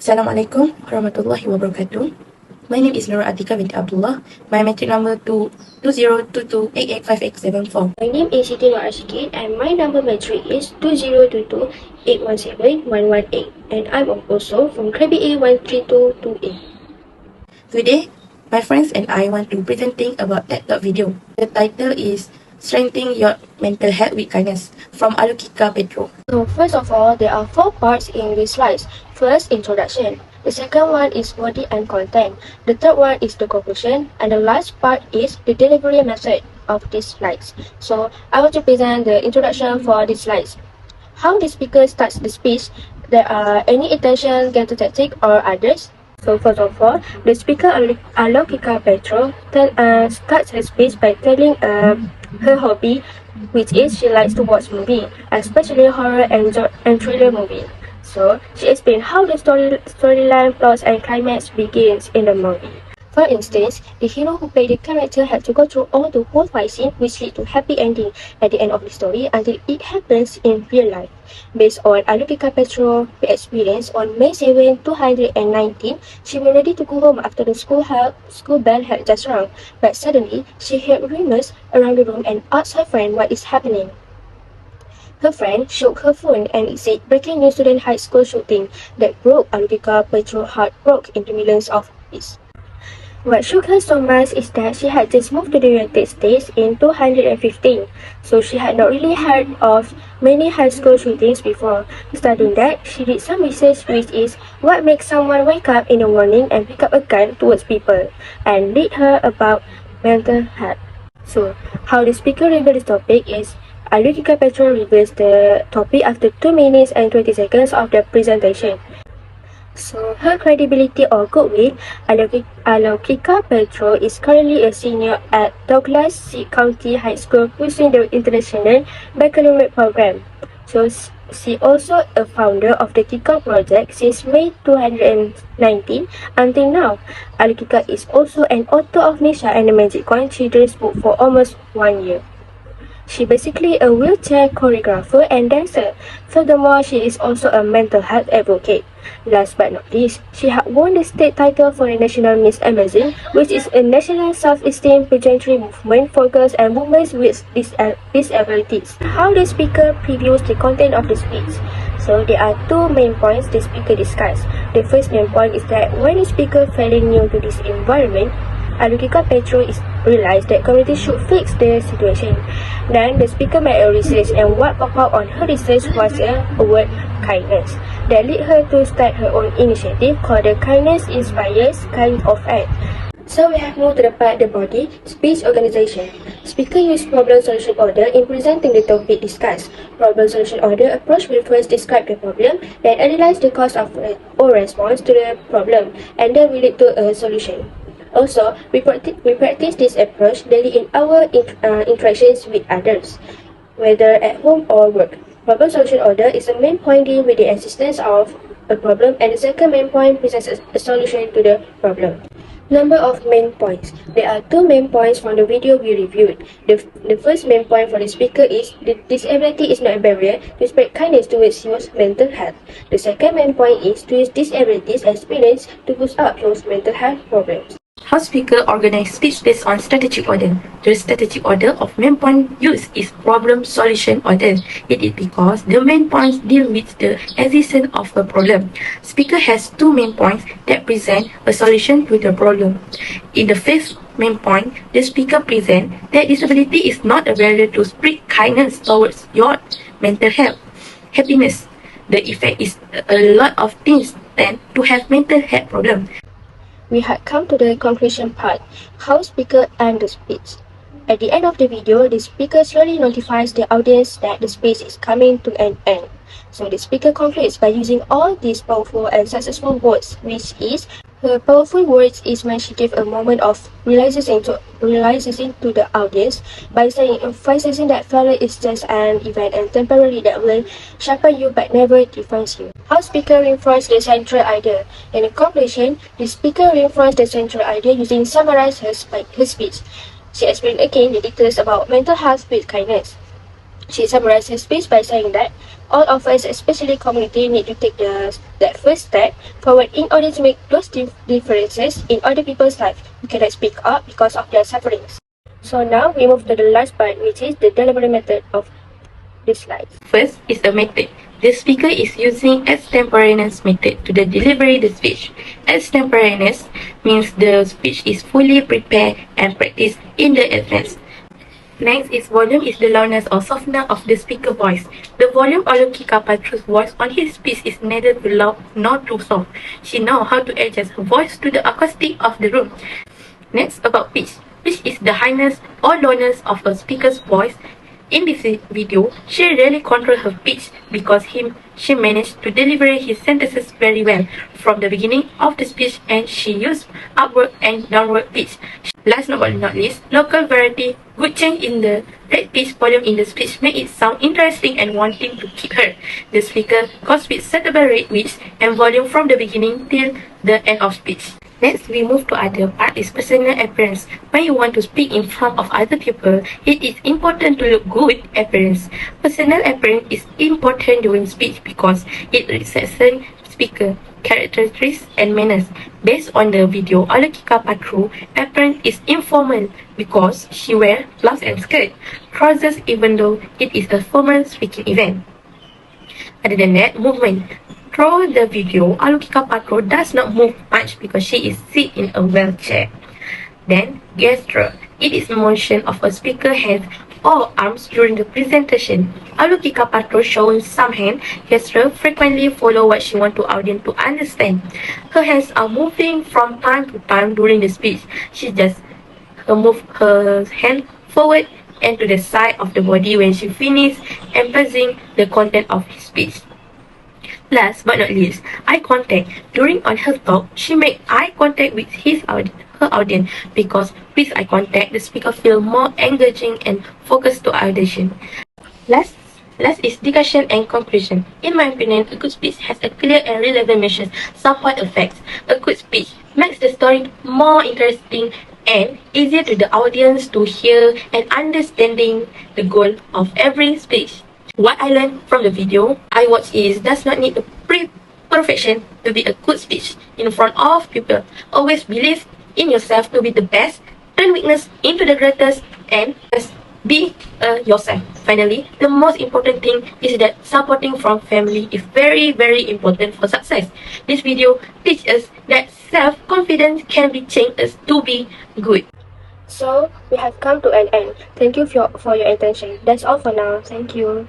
Assalamualaikum warahmatullahi wabarakatuh. My name is Aloukika binti Abdullah. My metric number 2022885874. My name is Siti Nur Ashikin and my number metric is 2022817118, and I'm also from Krabi A1322A. Today, my friends and I want to presenting about TED Talk video. The title is Strengthening Your Mental Health with Kindness from Aloukika Patro. So first of all, there are 4 parts in this slides. First, introduction. The second one is body and content. The third one is the conclusion. And the last part is the delivery method of these slides. So I want to present the introduction for these slides. How the speaker starts the speech. There are any attention getter tactic or others. So first of all, the speaker Aloukika Patro starts her speech by telling her hobby, which is she likes to watch movie, especially horror and thriller movie. So she explains how the storyline, plots and climax begins in the movie. For instance, the hero who played the character had to go through all the whole fight scene, which lead to happy ending at the end of the story until it happens in real life. Based on Aloukika Patro's experience, on May 7, 2019, she was ready to go home after the school bell had just rung, but suddenly she heard rumors around the room and asked her friend what is happening. Her friend shook her phone and it said breaking news student high school shooting that broke Aloukika Patro's heart broke into millions of pieces. What shook her so much is that she had just moved to the United States in 2015, so she had not really heard of many high school shootings before. Studying that, she did some research, which is what makes someone wake up in the morning and pick up a gun towards people, and read her about mental health. So, how the speaker revealed this topic is Aloukika Patro reveals the topic after 2 minutes and 20 seconds of the presentation. So, her credibility or goodwill, Aloukika Patro is currently a senior at Douglas County High School pursuing the International Baccalaureate program. So, she also a founder of the Kika project since May 2019 until now. Aloukika is also an author of Nisha and the Magic Coin children's book for almost 1 year. She basically a wheelchair choreographer and dancer. Furthermore, she is also a mental health advocate. Last but not least, she had won the state title for the National Miss Amazing, which is a national self-esteem pageantry movement for girls and women with disabilities. How the speaker previews the content of the speech. So there are 2 main points the speaker discussed. The first main point is that when the speaker fairly new to this environment, Aloukika Patro realized that community should fix the situation. Then the speaker made a research, and what popped out on her research was a word kindness that led her to start her own initiative called the Kindness Inspires Kind of Act. So we have moved to the part the body, speech organization. Speaker used problem solution order in presenting the topic discussed. Problem solution order approach will first describe the problem, then analyze the cause of or response to the problem, and then will lead to a solution. Also, we practice this approach daily in our interactions with others, whether at home or work. Problem solution order is the main point dealing with the existence of a problem, and the second main point presents a solution to the problem. Number of main points. There are 2 main points from the video we reviewed. The first main point for the speaker is the disability is not a barrier to spread kindness towards your mental health. The second main point is to use disabilities experience to boost up your mental health problems. How speaker organize speech based on strategic order. The strategic order of main point used is problem solution order. It is because the main points deal with the existence of a problem. Speaker has 2 main points that present a solution to the problem. In the first main point, the speaker presents that disability is not a barrier to spread kindness towards your mental health, happiness. The effect is a lot of things tend to have mental health problem. We had come to the conclusion part, how speaker end the speech. At the end of the video, the speaker slowly notifies the audience that the speech is coming to an end. So the speaker concludes by using all these powerful and successful words, which is, her powerful words is when she gives a moment of realization to the audience by saying, emphasizing that failure is just an event and temporary that will sharpen you but never defines you. How speaker reinforces the central idea. In conclusion, the speaker reinforces the central idea using summarize her speech. She explained again the details about mental health with kindness. She summarizes speech by saying that all of us, especially community, need to take that first step forward in order to make those differences in other people's lives. We cannot speak up because of their sufferings. So now we move to the last part, which is the delivery method of this slide. First is the method. The speaker is using extemporaneous method to deliver the speech. Extemporaneous means the speech is fully prepared and practiced in the advance. Next is volume is the loudness or softness of the speaker voice. The volume of Aloukika Patro's voice on his speech is neither too loud nor too soft. She knows how to adjust her voice to the acoustic of the room. Next, about pitch. Pitch is the highness or lowness of a speaker's voice. In this video, she really controlled her pitch because she managed to deliver his sentences very well from the beginning of the speech, and she used upward and downward pitch. Last but not least, local variety. Good change in the rate pitch volume in the speech make it sound interesting and wanting to keep her. The speaker goes with suitable rate pitch and volume from the beginning till the end of speech. Next, we move to other part is personal appearance. When you want to speak in front of other people, it is important to look good appearance. Personal appearance is important during speech because it reflects speaker characteristics and manners. Based on the video, Aloukika Patro appearance is informal because she wears blouse and skirt, trousers even though it is a formal speaking event. Other than that, movement. Through the video, Aloukika Patro does not move much because she is sit in a wheelchair. Then, gesture. It is motion of a speaker hands or arms during the presentation. Aloukika Patro showing some hand gesture frequently follow what she want to audience to understand. Her hands are moving from time to time during the speech. She just move her hand forward and to the side of the body when she finish emphasizing the content of his speech. Last but not least, eye contact. During on her talk, she made eye contact with her audience because with eye contact, the speaker feel more engaging and focused to audition. Last is discussion and conclusion. In my opinion, a good speech has a clear and relevant message, support effects. A good speech makes the story more interesting and easier to the audience to hear and understanding the goal of every speech. What I learned from the video I watched is does not need a perfection to be a good speech in front of people. Always believe in yourself to be the best, turn weakness into the greatest, and just be yourself. Finally, the most important thing is that supporting from family is very, very important for success. This video teaches us that self-confidence can be changed us to be good. So we have come to an end. Thank you for your attention. That's all for now. Thank you.